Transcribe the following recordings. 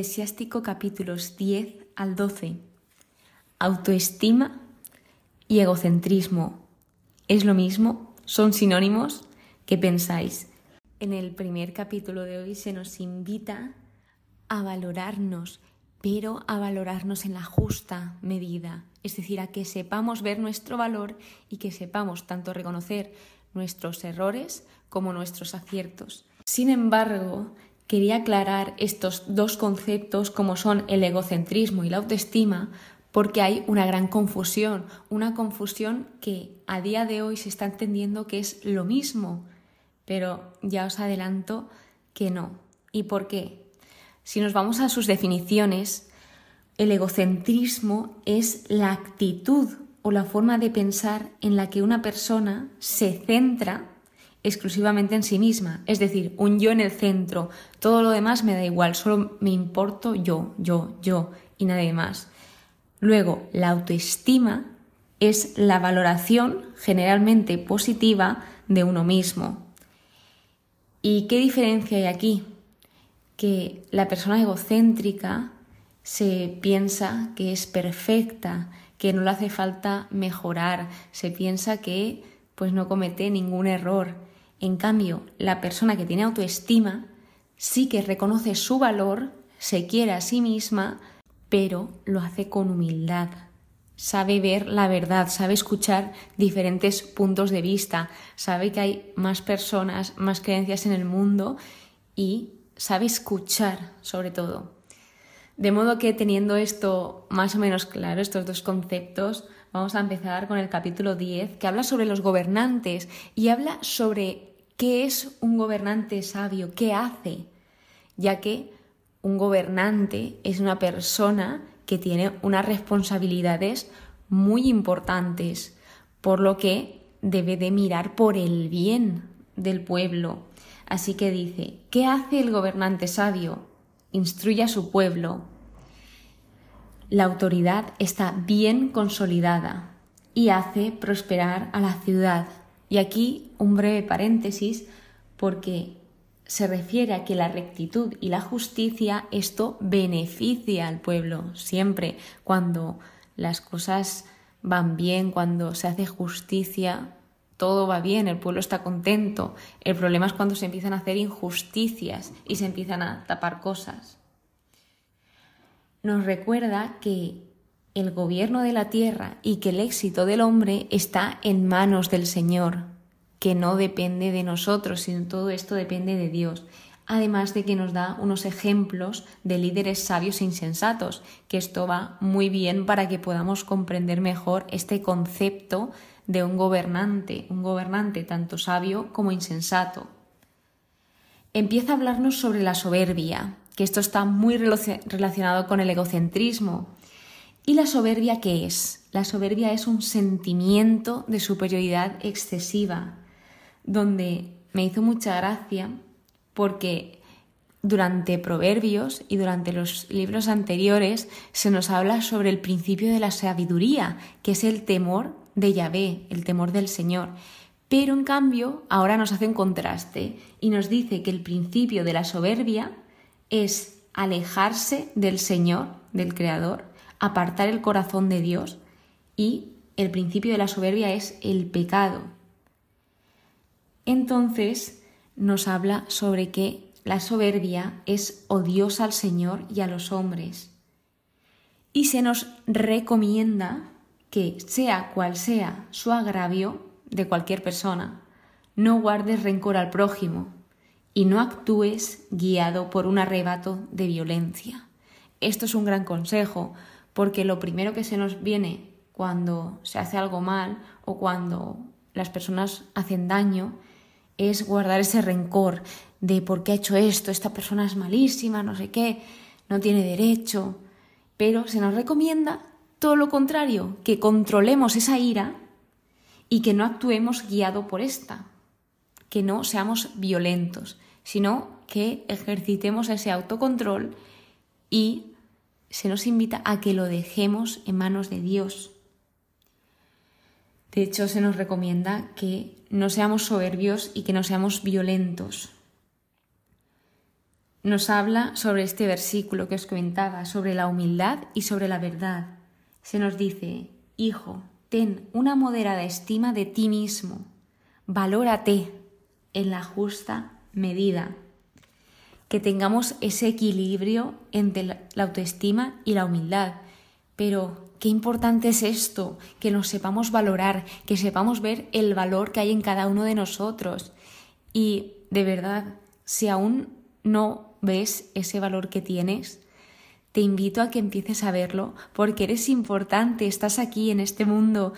Eclesiástico capítulos 10 al 12. Autoestima y egocentrismo. ¿Es lo mismo? ¿Son sinónimos? ¿Qué pensáis? En el primer capítulo de hoy se nos invita a valorarnos, pero a valorarnos en la justa medida. Es decir, a que sepamos ver nuestro valor y que sepamos tanto reconocer nuestros errores como nuestros aciertos. Sin embargo, quería aclarar estos dos conceptos como son el egocentrismo y la autoestima, porque hay una gran confusión, una confusión que a día de hoy se está entendiendo que es lo mismo, pero ya os adelanto que no. ¿Y por qué? Si nos vamos a sus definiciones, el egocentrismo es la actitud o la forma de pensar en la que una persona se centra exclusivamente en sí misma, es decir, un yo en el centro, todo lo demás me da igual, solo me importo yo y nadie más. Luego, la autoestima es la valoración generalmente positiva de uno mismo. ¿Y qué diferencia hay aquí? Que la persona egocéntrica se piensa que es perfecta, que no le hace falta mejorar, se piensa que pues no comete ningún error. En cambio, la persona que tiene autoestima sí que reconoce su valor, se quiere a sí misma, pero lo hace con humildad. Sabe ver la verdad, sabe escuchar diferentes puntos de vista, sabe que hay más personas, más creencias en el mundo y sabe escuchar sobre todo. De modo que teniendo esto más o menos claro, estos dos conceptos, vamos a empezar con el capítulo 10, que habla sobre los gobernantes y habla sobre qué es un gobernante sabio, qué hace, ya que un gobernante es una persona que tiene unas responsabilidades muy importantes, por lo que debe de mirar por el bien del pueblo. Así que dice, ¿qué hace el gobernante sabio? Instruye a su pueblo. La autoridad está bien consolidada y hace prosperar a la ciudad. Y aquí un breve paréntesis porque se refiere a que la rectitud y la justicia, esto beneficia al pueblo siempre. Cuando las cosas van bien, cuando se hace justicia, todo va bien, el pueblo está contento. El problema es cuando se empiezan a hacer injusticias y se empiezan a tapar cosas. Nos recuerda que el gobierno de la tierra y que el éxito del hombre está en manos del Señor, que no depende de nosotros, sino todo esto depende de Dios. Además de que nos da unos ejemplos de líderes sabios e insensatos, que esto va muy bien para que podamos comprender mejor este concepto de un gobernante tanto sabio como insensato. Empieza a hablarnos sobre la soberbia, que esto está muy relacionado con el egocentrismo. ¿Y la soberbia qué es? La soberbia es un sentimiento de superioridad excesiva, donde me hizo mucha gracia porque durante Proverbios y durante los libros anteriores se nos habla sobre el principio de la sabiduría, que es el temor de Yahvé, el temor del Señor. Pero en cambio ahora nos hace un contraste y nos dice que el principio de la soberbia es alejarse del Señor, del Creador, apartar el corazón de Dios, y el principio de la soberbia es el pecado. Entonces nos habla sobre que la soberbia es odiosa al Señor y a los hombres. Y se nos recomienda que, sea cual sea su agravio de cualquier persona, no guardes rencor al prójimo y no actúes guiado por un arrebato de violencia. Esto es un gran consejo, porque lo primero que se nos viene cuando se hace algo mal o cuando las personas hacen daño es guardar ese rencor de por qué ha hecho esto, esta persona es malísima, no sé qué, no tiene derecho. Pero se nos recomienda todo lo contrario, que controlemos esa ira y que no actuemos guiado por esta, que no seamos violentos, sino que ejercitemos ese autocontrol y se nos invita a que lo dejemos en manos de Dios. De hecho, se nos recomienda que no seamos soberbios y que no seamos violentos. nos habla sobre este versículo que os comentaba, sobre la humildad y sobre la verdad. Se nos dice: hijo, ten una moderada estima de ti mismo, valórate en la justa medida. Que tengamos ese equilibrio entre la autoestima y la humildad. Pero qué importante es esto, que nos sepamos valorar, que sepamos ver el valor que hay en cada uno de nosotros. Y de verdad, si aún no ves ese valor que tienes, te invito a que empieces a verlo, porque eres importante, estás aquí en este mundo,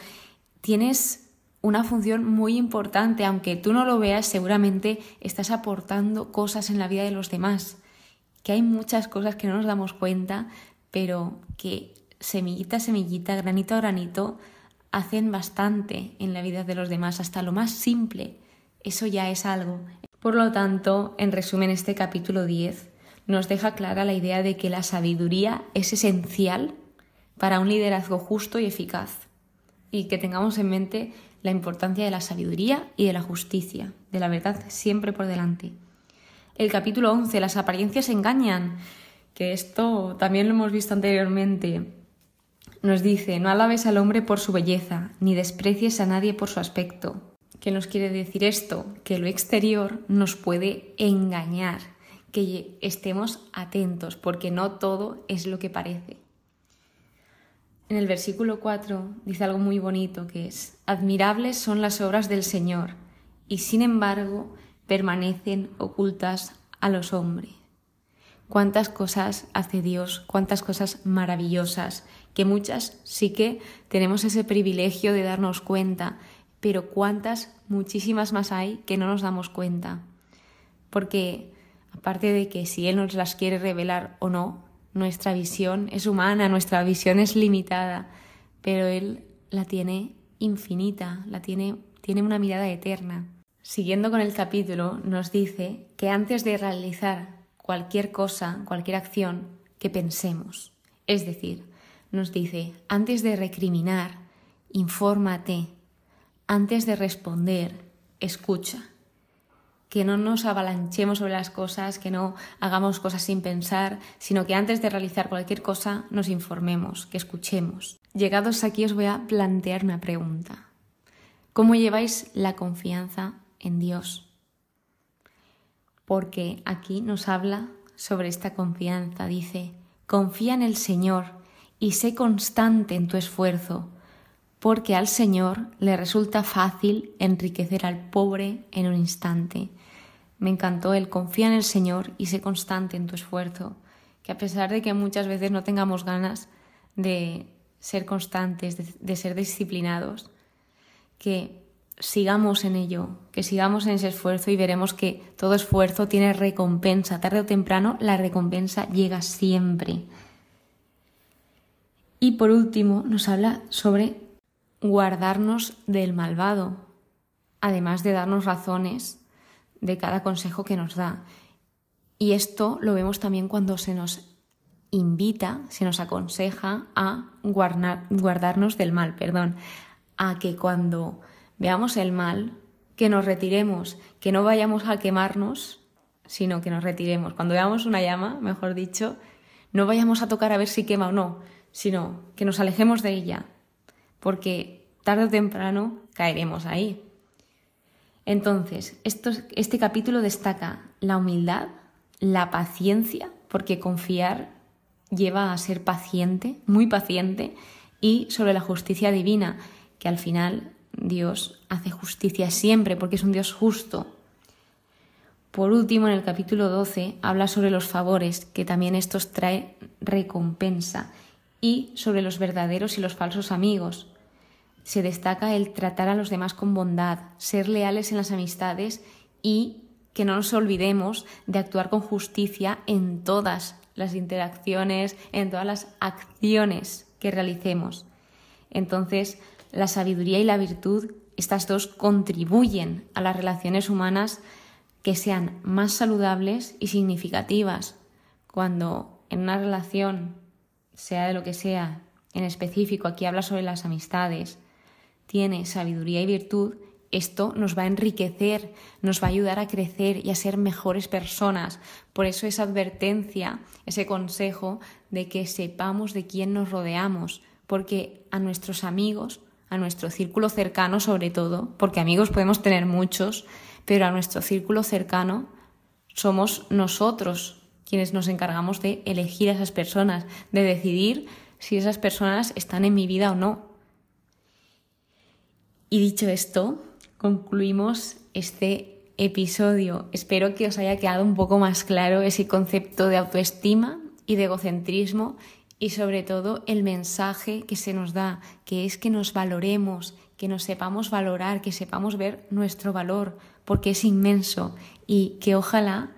tienes una función muy importante, aunque tú no lo veas, seguramente estás aportando cosas en la vida de los demás, que hay muchas cosas que no nos damos cuenta, pero que semillita a semillita, granito a granito, hacen bastante en la vida de los demás, hasta lo más simple, eso ya es algo. Por lo tanto, en resumen, este capítulo 10 nos deja clara la idea de que la sabiduría es esencial para un liderazgo justo y eficaz, y que tengamos en mente la importancia de la sabiduría y de la justicia, de la verdad siempre por delante. El capítulo 11, las apariencias engañan, que esto también lo hemos visto anteriormente. Nos dice: no alabes al hombre por su belleza, ni desprecies a nadie por su aspecto. ¿Qué nos quiere decir esto? Que lo exterior nos puede engañar, que estemos atentos, porque no todo es lo que parece. En el versículo 4 dice algo muy bonito, que es: admirables son las obras del Señor, y sin embargo permanecen ocultas a los hombres. Cuántas cosas hace Dios, cuántas cosas maravillosas, que muchas sí que tenemos ese privilegio de darnos cuenta, pero cuántas, muchísimas más hay que no nos damos cuenta. Porque aparte de que si Él nos las quiere revelar o no, nuestra visión es humana, nuestra visión es limitada, pero Él la tiene infinita, tiene una mirada eterna. Siguiendo con el capítulo, nos dice que antes de realizar cualquier cosa, cualquier acción, que pensemos. Es decir, nos dice: antes de recriminar, infórmate; antes de responder, escucha. Que no nos avalanchemos sobre las cosas, que no hagamos cosas sin pensar, sino que antes de realizar cualquier cosa nos informemos, que escuchemos. Llegados aquí os voy a plantear una pregunta. ¿Cómo lleváis la confianza en Dios? Porque aquí nos habla sobre esta confianza. Dice: confía en el Señor y sé constante en tu esfuerzo, porque al Señor le resulta fácil enriquecer al pobre en un instante. Me encantó el confía en el Señor y sé constante en tu esfuerzo, que a pesar de que muchas veces no tengamos ganas de ser constantes, de ser disciplinados, que sigamos en ello, que sigamos en ese esfuerzo, y veremos que todo esfuerzo tiene recompensa. Tarde o temprano la recompensa llega siempre. Y por último nos habla sobre guardarnos del malvado, además de darnos razones de cada consejo que nos da. Y esto lo vemos también cuando se nos invita, se nos aconseja a guardarnos del mal, a que cuando veamos el mal, que nos retiremos, que no vayamos a quemarnos, sino que nos retiremos. Cuando veamos una llama, mejor dicho, no vayamos a tocar a ver si quema o no, sino que nos alejemos de ella, porque tarde o temprano caeremos ahí. Entonces, este capítulo destaca la humildad, la paciencia, porque confiar lleva a ser paciente, muy paciente, y sobre la justicia divina, que al final Dios hace justicia siempre porque es un Dios justo. Por último, en el capítulo 12 habla sobre los favores, que también estos trae recompensa, y sobre los verdaderos y los falsos amigos. Se destaca el tratar a los demás con bondad, ser leales en las amistades y que no nos olvidemos de actuar con justicia en todas las interacciones, en todas las acciones que realicemos. Entonces, la sabiduría y la virtud, estas dos contribuyen a las relaciones humanas que sean más saludables y significativas. Cuando en una relación, sea de lo que sea, en específico aquí habla sobre las amistades, tiene sabiduría y virtud, esto nos va a enriquecer, nos va a ayudar a crecer y a ser mejores personas. Por eso esa advertencia, ese consejo de que sepamos de quién nos rodeamos, porque a nuestros amigos, a nuestro círculo cercano sobre todo, porque amigos podemos tener muchos, pero a nuestro círculo cercano somos nosotros quienes nos encargamos de elegir a esas personas, de decidir si esas personas están en mi vida o no. Y dicho esto, concluimos este episodio. Espero que os haya quedado un poco más claro ese concepto de autoestima y de egocentrismo y sobre todo el mensaje que se nos da, que es que nos valoremos, que nos sepamos valorar, que sepamos ver nuestro valor, porque es inmenso y que ojalá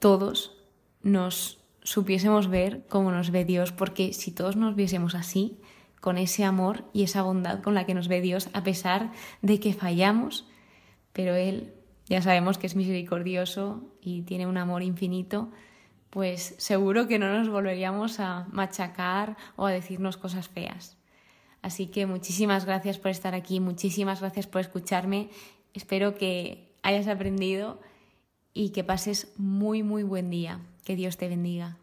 todos nos supiésemos ver como nos ve Dios, porque si todos nos viésemos así, con ese amor y esa bondad con la que nos ve Dios, a pesar de que fallamos, pero Él ya sabemos que es misericordioso y tiene un amor infinito, pues seguro que no nos volveríamos a machacar o a decirnos cosas feas. Así que muchísimas gracias por estar aquí, muchísimas gracias por escucharme. Espero que hayas aprendido y que pases muy, muy buen día. Que Dios te bendiga.